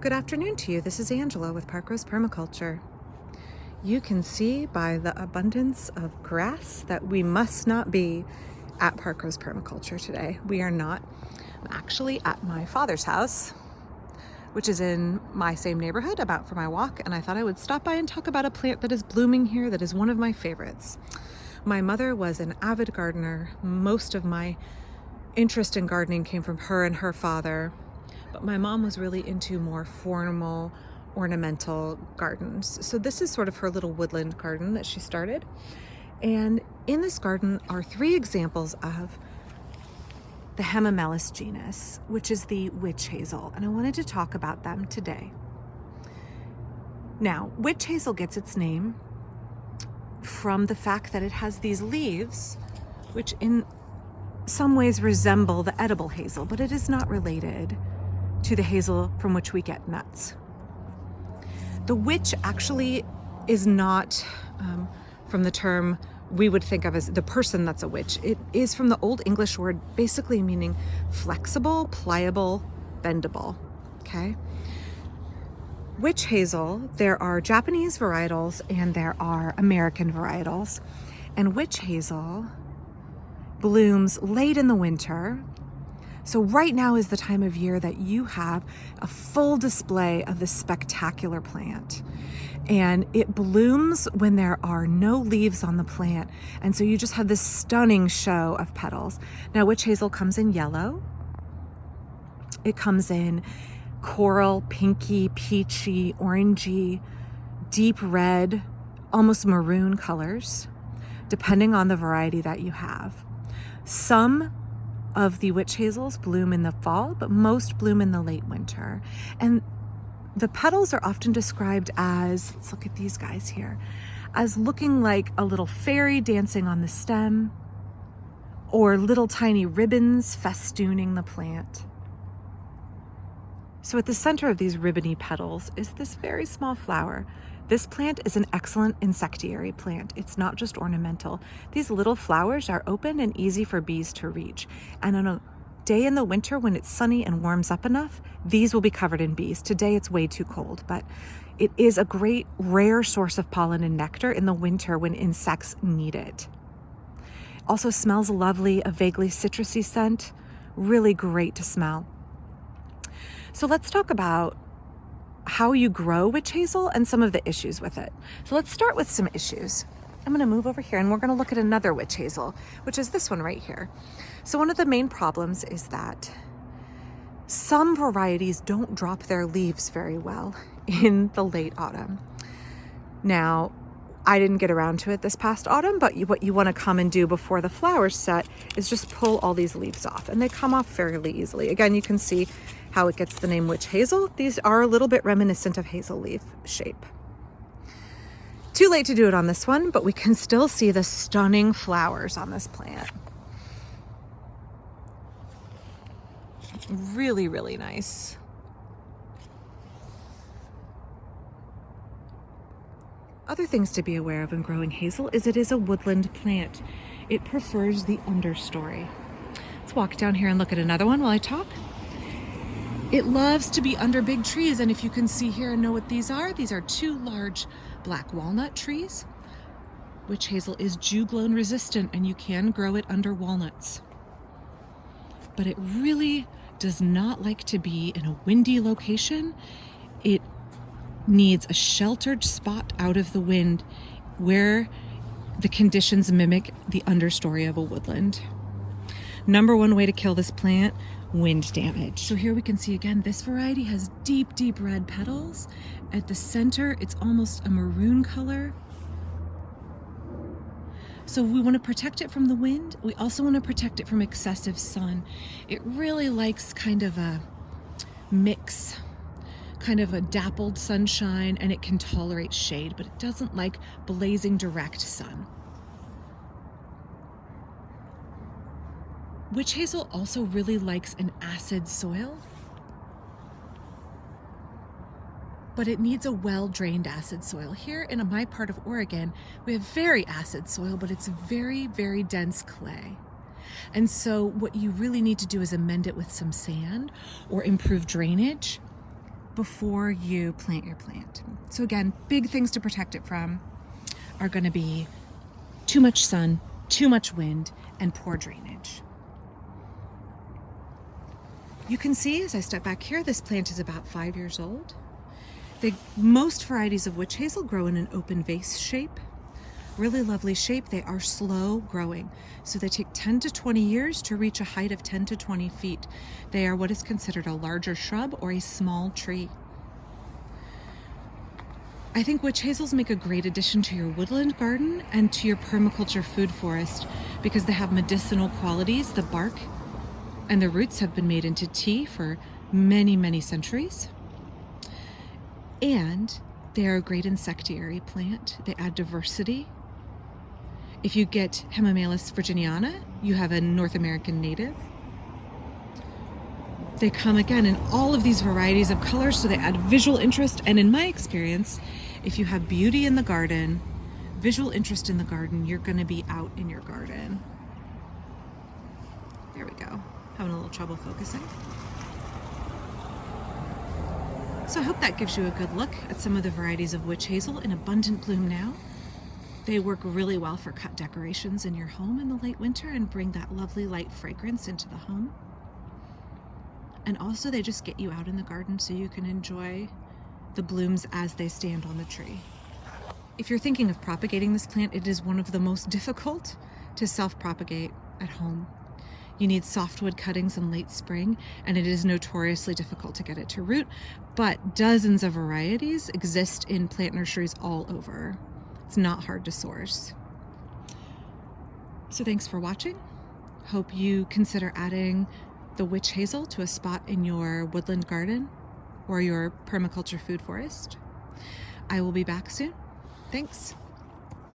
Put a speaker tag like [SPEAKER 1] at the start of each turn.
[SPEAKER 1] Good afternoon to you. This is Angela with Park Rose Permaculture. You can see by the abundance of grass that we must not be at Park Rose Permaculture today. We are not. I'm actually at my father's house, which is in my same neighborhood, about for my walk, and I thought I would stop by and talk about a plant that is blooming here that is one of my favorites. My mother was an avid gardener. Most of my interest in gardening came from her and her father. But my mom was really into more formal, ornamental gardens. So this is sort of her little woodland garden that she started. And in this garden are 3 examples of the Hemamelis genus, which is the witch hazel. And I wanted to talk about them today. Now, witch hazel gets its name from the fact that it has these leaves, which in some ways resemble the edible hazel, but it is not related to the hazel from which we get nuts. The witch actually is not from the term we would think of as the person that's a witch. It is from the Old English word basically meaning flexible, pliable, bendable, okay? Witch hazel, there are Japanese varietals and there are American varietals. And witch hazel blooms late in the winter. So right now is the time of year that you have a full display of this spectacular plant. And it blooms when there are no leaves on the plant. And so you just have this stunning show of petals. Now, witch hazel comes in yellow. It comes in coral, pinky, peachy, orangey, deep red, almost maroon colors, depending on the variety that you have. Some of the witch hazels bloom in the fall, but most bloom in the late winter. And the petals are often described as, let's look at these guys here, as looking like a little fairy dancing on the stem or little tiny ribbons festooning the plant. So at the center of these ribbony petals is this very small flower. This plant is an excellent insectiary plant. It's not just ornamental. These little flowers are open and easy for bees to reach. And on a day in the winter when it's sunny and warms up enough, these will be covered in bees. Today it's way too cold, but it is a great rare source of pollen and nectar in the winter when insects need it. Also smells lovely, a vaguely citrusy scent, really great to smell. So let's talk about how you grow witch hazel and some of the issues with it. So let's start with some issues. I'm going to move over here and we're going to look at another witch hazel, which is this one right here. So one of the main problems is that some varieties don't drop their leaves very well in the late autumn. Now, I didn't get around to it this past autumn, but what you want to come and do before the flowers set is just pull all these leaves off, and they come off fairly easily. Again, you can see how it gets the name witch hazel. These are a little bit reminiscent of hazel leaf shape. Too late to do it on this one, but we can still see the stunning flowers on this plant. Really, really nice. Other things to be aware of in growing hazel is it is a woodland plant. It prefers the understory. Let's walk down here and look at another one while I talk. It loves to be under big trees, and if you can see here and know what these are 2 large black walnut trees. Witch hazel is dew-blown resistant, and you can grow it under walnuts. But it really does not like to be in a windy location. It needs a sheltered spot out of the wind where the conditions mimic the understory of a woodland. Number 1 way to kill this plant: wind damage. So here we can see again, this variety has deep, deep red petals. At the center, it's almost a maroon color. So we want to protect it from the wind. We also want to protect it from excessive sun. It really likes kind of a mix, kind of a dappled sunshine, and it can tolerate shade, but it doesn't like blazing direct sun. Witch hazel also really likes an acid soil, but it needs a well-drained acid soil. Here in my part of Oregon, we have very acid soil, but it's very, very dense clay. And so what you really need to do is amend it with some sand or improve drainage. before you plant your plant. So again, big things to protect it from are going to be too much sun, too much wind, and poor drainage. You can see as I step back here, this plant is about 5 years old. Most varieties of witch hazel grow in an open vase shape. Really lovely shape. They are slow growing. So they take 10 to 20 years to reach a height of 10 to 20 feet. They are what is considered a larger shrub or a small tree. I think witch hazels make a great addition to your woodland garden and to your permaculture food forest because they have medicinal qualities. The bark and the roots have been made into tea for many, many centuries. And they are a great insectiary plant. They add diversity. If you get Hemimelis virginiana, you have a North American native. They come again in all of these varieties of colors, so they add visual interest. And in my experience, if you have beauty in the garden, visual interest in the garden, you're going to be out in your garden. There we go. Having a little trouble focusing. So I hope that gives you a good look at some of the varieties of witch hazel in abundant bloom now. They work really well for cut decorations in your home in the late winter and bring that lovely light fragrance into the home. And also they just get you out in the garden so you can enjoy the blooms as they stand on the tree. If you're thinking of propagating this plant, it is one of the most difficult to self-propagate at home. You need softwood cuttings in late spring, and it is notoriously difficult to get it to root, but dozens of varieties exist in plant nurseries all over. It's not hard to source. So thanks for watching. Hope you consider adding the witch hazel to a spot in your woodland garden or your permaculture food forest. I will be back soon. Thanks.